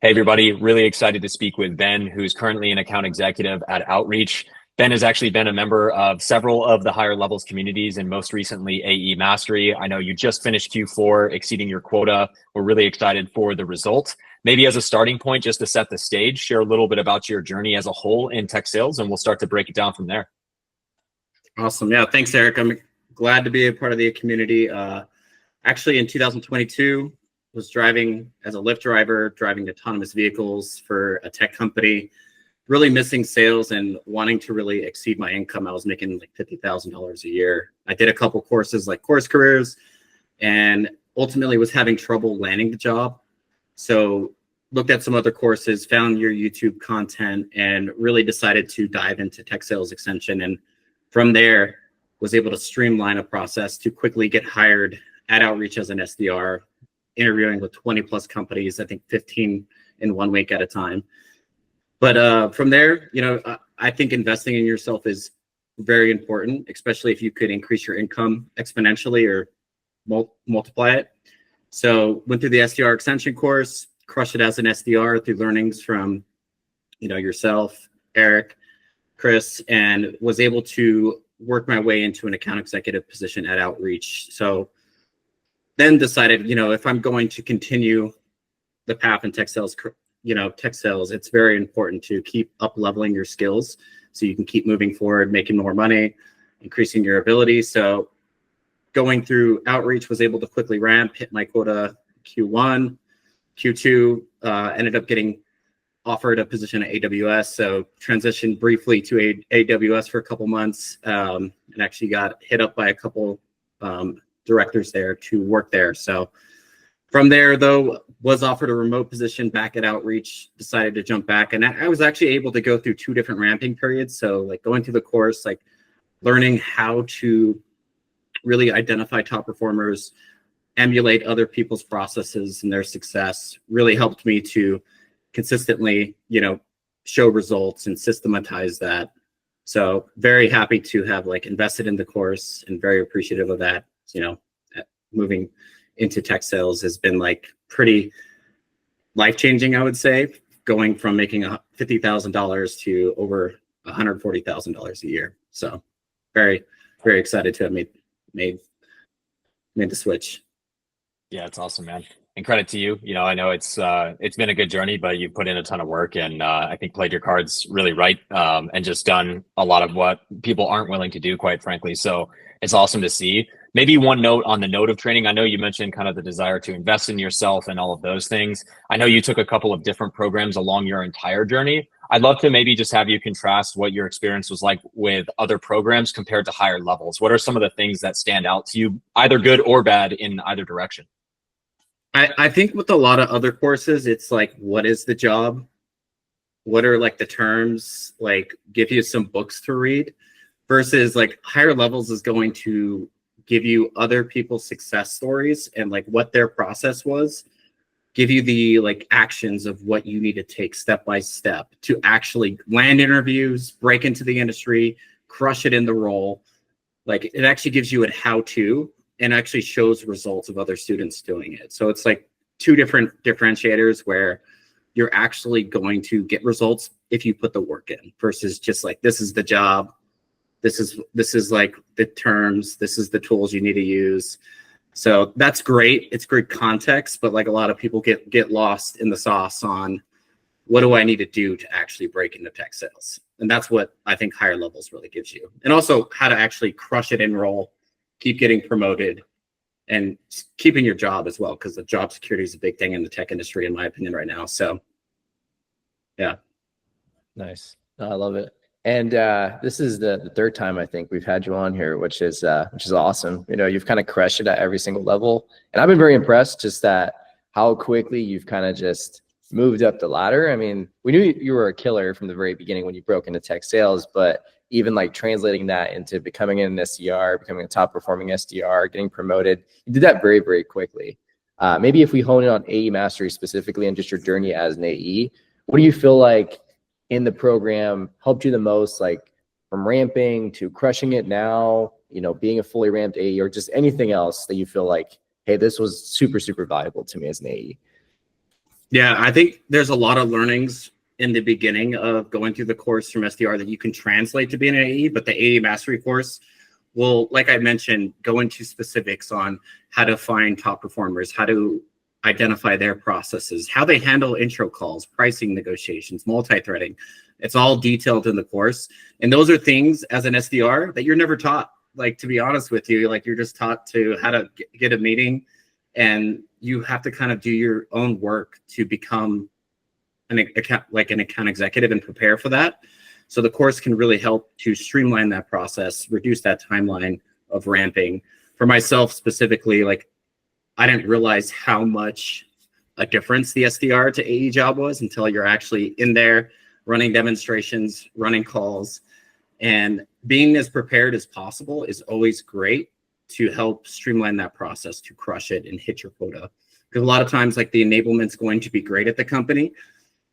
Hey, everybody. Really excited to speak with Ben, who's currently an account executive at Outreach. Ben has actually been a member of several of the higher levels communities and most recently AE Mastery. I know you just finished Q4 exceeding your quota. We're really excited for the result. Maybe as a starting point, just to set the stage, share a little bit about your journey as a whole in tech sales, and we'll start to break it down from there. Awesome. Yeah, thanks, Eric. I'm glad to be a part of the community. Actually, in 2022, was driving as a Lyft driver, driving autonomous vehicles for a tech company, really missing sales and wanting to really exceed my income. I was making like $50,000 a year. I did a couple courses like Course Careers and ultimately was having trouble landing the job. So looked at some other courses, found your YouTube content, and really decided to dive into tech sales extension. And from there, was able to streamline a process to quickly get hired at Outreach as an SDR, interviewing with 20 plus companies, I think 15 in 1 week at a time. But from there, I think investing in yourself is very important, especially if you could increase your income exponentially or multiply it. So went through the SDR extension course, crushed it as an SDR through learnings from, yourself, Eric, Chris, and was able to work my way into an account executive position at Outreach. So then decided, if I'm going to continue the path in tech sales, it's very important to keep up leveling your skills so you can keep moving forward, making more money, increasing your ability. So going through Outreach, was able to quickly ramp, hit my quota Q1, Q2, ended up getting offered a position at AWS. So transitioned briefly to AWS for a couple months, and actually got hit up by a couple directors there to work there. So from there, though, was offered a remote position back at Outreach, decided to jump back. And I was actually able to go through 2 different ramping periods. So like going through the course, like learning how to really identify top performers, emulate other people's processes and their success really helped me to consistently, show results and systematize that. So very happy to have invested in the course and very appreciative of that. Moving into tech sales has been pretty life-changing, I would say, going from making $50,000 to over $140,000 a year. So very, very excited to have made the switch. Yeah, it's awesome, man. And credit to you. I know it's been a good journey, but you put in a ton of work and I think played your cards really right, and just done a lot of what people aren't willing to do, quite frankly. So it's awesome to see. Maybe one note on the note of training. I know you mentioned kind of the desire to invest in yourself and all of those things. I know you took a couple of different programs along your entire journey. I'd love to maybe just have you contrast what your experience was like with other programs compared to higher levels. What are some of the things that stand out to you, either good or bad, in either direction? I think with a lot of other courses, it's what is the job? What are the terms? Give you some books to read, versus higher levels is going to give you other people's success stories and what their process was, give you the actions of what you need to take step by step to actually land interviews, break into the industry, crush it in the role. It actually gives you a how-to and actually shows results of other students doing it. So it's 2 different differentiators where you're actually going to get results if you put the work in, versus just this is the job. This is the terms. This is the tools you need to use. So that's great. It's great context, but a lot of people get lost in the sauce on what do I need to do to actually break into tech sales? And that's what I think higher levels really gives you. And also how to actually crush it in role, keep getting promoted, and keeping your job as well, because the job security is a big thing in the tech industry, in my opinion, right now. So, yeah. Nice. I love it. And this is the 3rd time I think we've had you on here, which is awesome. You've kind of crushed it at every single level, and I've been very impressed just that how quickly you've kind of just moved up the ladder. I mean, we knew you were a killer from the very beginning when you broke into tech sales, but even translating that into becoming an SDR, becoming a top performing SDR, getting promoted, you did that very, very quickly. Maybe if we hone in on AE Mastery specifically and just your journey as an AE, what do you feel like in the program helped you the most, from ramping to crushing it now, being a fully ramped AE, or just anything else that you feel hey, this was super, super valuable to me as an AE? Yeah, I think there's a lot of learnings in the beginning of going through the course from SDR that you can translate to being an AE, but the AE mastery course will, like I mentioned, go into specifics on how to find top performers, how to identify their processes, how they handle intro calls, pricing negotiations, multi-threading. It's all detailed in the course. And those are things as an SDR that you're never taught. Like, to be honest with you, like, you're just taught to how to get a meeting, and you have to kind of do your own work to become an account executive and prepare for that. So the course can really help to streamline that process, reduce that timeline of ramping. For myself specifically, like, I didn't realize how much a difference the SDR to AE job was until you're actually in there running demonstrations, running calls, and being as prepared as possible is always great to help streamline that process to crush it and hit your quota. Because a lot of times, like, the enablement's going to be great at the company,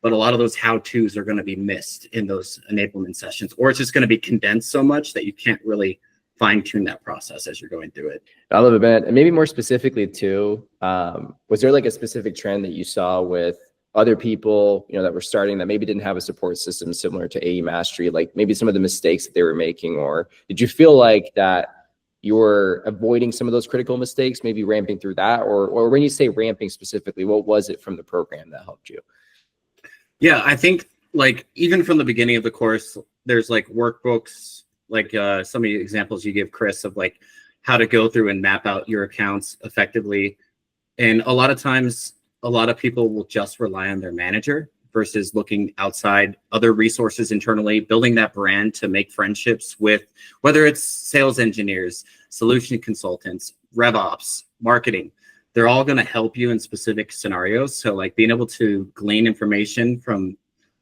but a lot of those how-tos are going to be missed in those enablement sessions, or it's just going to be condensed so much that you can't really fine-tune that process as you're going through it. I love it, man. And maybe more specifically too, was there like a specific trend that you saw with other people, you know, that were starting that maybe didn't have a support system similar to AE Mastery, like maybe some of the mistakes that they were making? Or did you feel like that you were avoiding some of those critical mistakes, maybe ramping through that? Or when you say ramping specifically, what was it from the program that helped you? Yeah, I think, like, even from the beginning of the course, there's like workbooks, like some of the examples you give, Chris, of like how to go through and map out your accounts effectively. And a lot of times, a lot of people will just rely on their manager versus looking outside, other resources internally, building that brand to make friendships with, whether it's sales engineers, solution consultants, RevOps, marketing. They're all going to help you in specific scenarios. So, like, being able to glean information from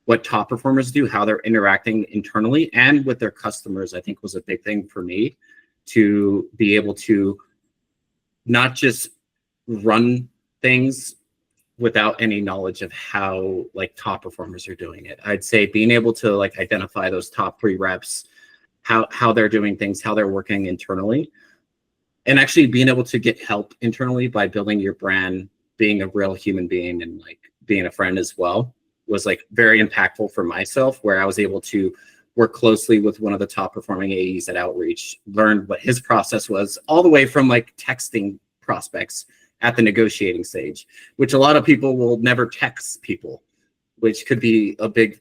what top performers do, how they're interacting internally and with their customers, I think was a big thing for me, to be able to not just run things without any knowledge of how, like, top performers are doing it. I'd say being able to, like, identify those top 3 reps, how they're doing things, how they're working internally, and actually being able to get help internally by building your brand, being a real human being, and like being a friend as well, was like very impactful for myself, where I was able to work closely with one of the top performing AEs at Outreach, learn what his process was, all the way from like texting prospects at the negotiating stage, which a lot of people will never text people, which could be a big,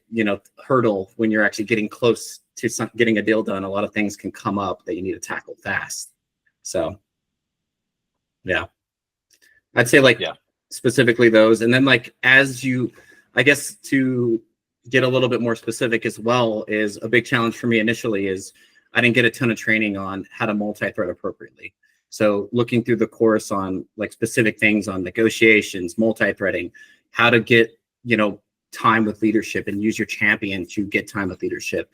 hurdle when you're actually getting close to getting a deal done. A lot of things can come up that you need to tackle fast. So, yeah, I'd say specifically those. And then, like, as you, I guess, to get a little bit more specific as well, is a big challenge for me initially is I didn't get a ton of training on how to multi-thread appropriately. So looking through the course on like specific things on negotiations, multi-threading, how to get, time with leadership and use your champion to get time with leadership,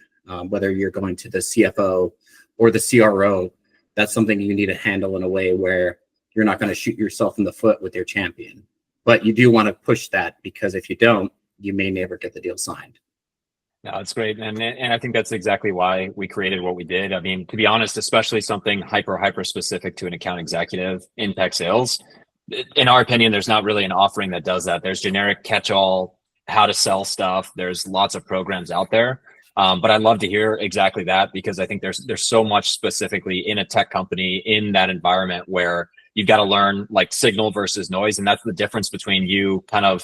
whether you're going to the CFO or the CRO. That's something you need to handle in a way where you're not going to shoot yourself in the foot with your champion. But you do want to push that, because if you don't, you may never get the deal signed. No, it's great. And I think that's exactly why we created what we did. I mean, to be honest, especially something hyper specific to an account executive in tech sales, in our opinion, there's not really an offering that does that. There's generic catch-all, how to sell stuff. There's lots of programs out there. But I'd love to hear exactly that, because I think there's so much specifically in a tech company, in that environment, where you've got to learn like signal versus noise. And that's the difference between you kind of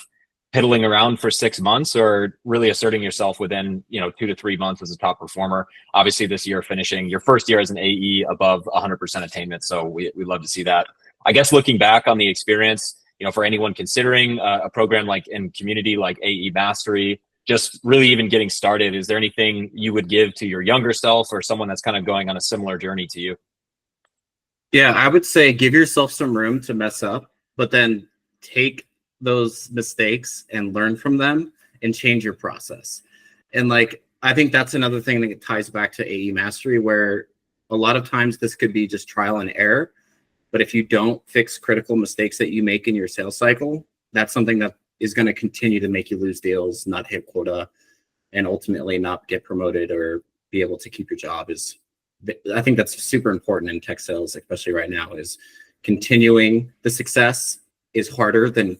piddling around for 6 months or really asserting yourself within, 2 to 3 months as a top performer. Obviously this year, finishing your first year as an AE above 100% attainment. So we love to see that. I guess looking back on the experience, for anyone considering a program like in community, like AE Mastery, just really even getting started, is there anything you would give to your younger self or someone that's kind of going on a similar journey to you? Yeah, I would say give yourself some room to mess up, but then take those mistakes and learn from them and change your process. And like, I think that's another thing that ties back to AE Mastery, where a lot of times this could be just trial and error. But if you don't fix critical mistakes that you make in your sales cycle, that's something that is going to continue to make you lose deals, not hit quota, and ultimately not get promoted or be able to keep your job. I think that's super important in tech sales, especially right now, is continuing the success is harder than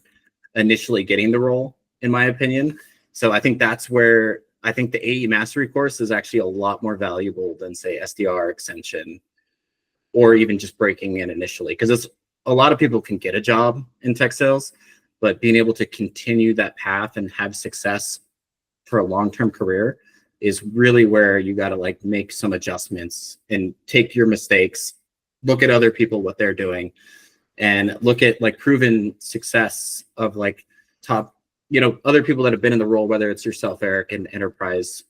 initially getting the role, in my opinion. So I think that's where I think the AE mastery course is actually a lot more valuable than, say, SDR extension, or even just breaking in initially, because it's a lot of people can get a job in tech sales, but being able to continue that path and have success for a long-term career is really where you got to like make some adjustments and take your mistakes, look at other people, what they're doing, and look at like proven success of like top, other people that have been in the role, whether it's yourself, Eric, in enterprise,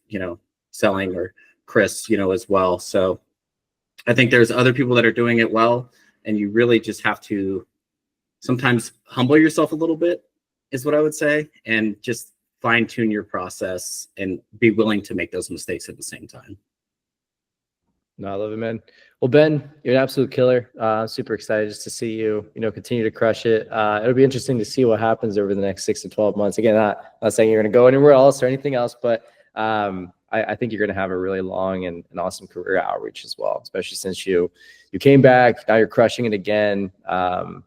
selling, or Chris, as well. So I think there's other people that are doing it well, and you really just have to sometimes humble yourself a little bit, is what I would say, and just fine tune your process and be willing to make those mistakes at the same time. No, I love it, man. Well, Ben, you're an absolute killer. I'm super excited just to see you, continue to crush it. It'll be interesting to see what happens over the next 6 to 12 months. Again, not saying you're going to go anywhere else or anything else, but I think you're going to have a really long and awesome career outreach as well, especially since you came back. Now you're crushing it again. I'm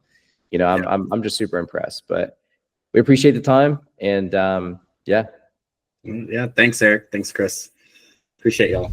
just super impressed. But we appreciate the time, and yeah. Yeah, thanks, Eric. Thanks, Chris. Appreciate y'all.